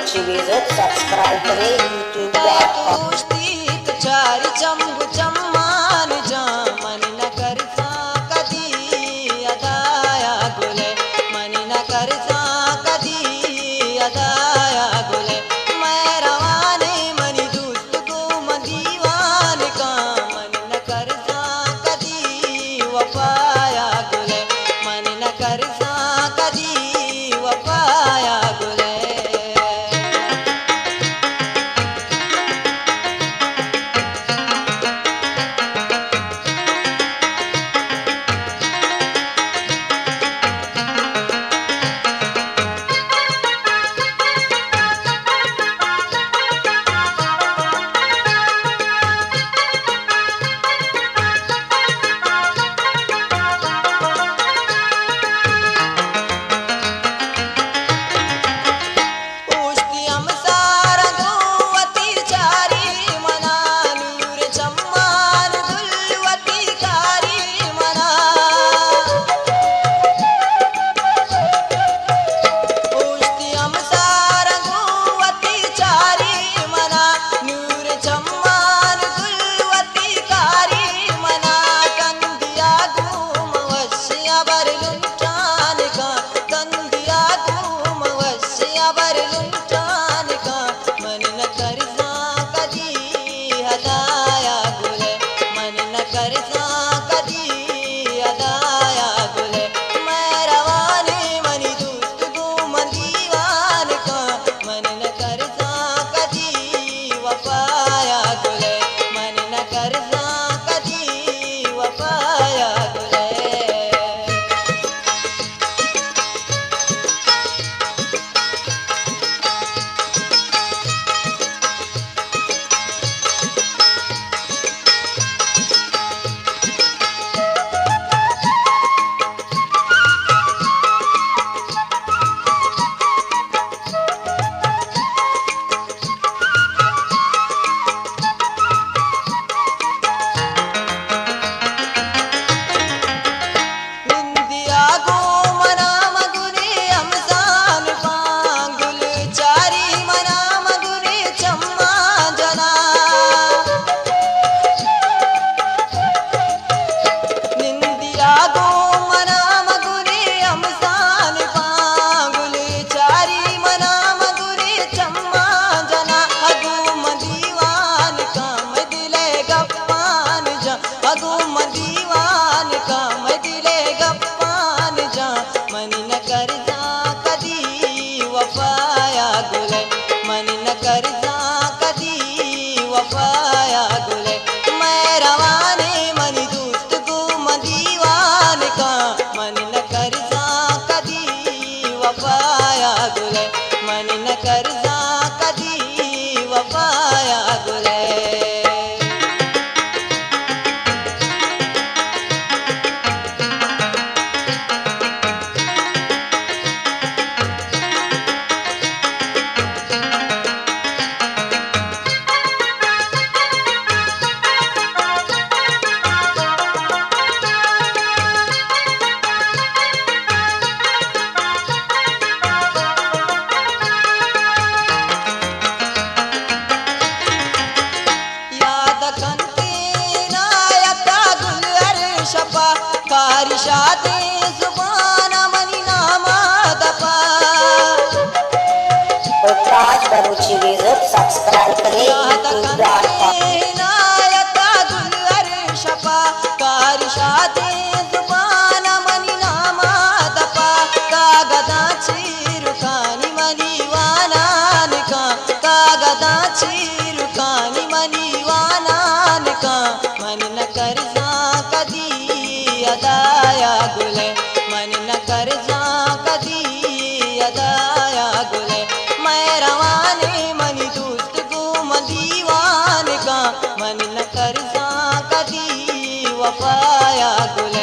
रुचि विजत subscribe करें youtube.com। चारी चंबु चम्मान जा मन न करसा कदी अदाया गुले मन न करसा कदी अदाया गुले मैं रवाने मनी दूत को मदीवान का मन न करसा कदी वफाया गुले मन न करसा कदी वफाया गुले। रुचि विजत सब्सक्राइब करें youtube.com। अदाया गुले मन न करजा कदी अदाया गुले मैं रवाने मनी दूत को मदीवान का मन न करजा कदी वफाया गुले।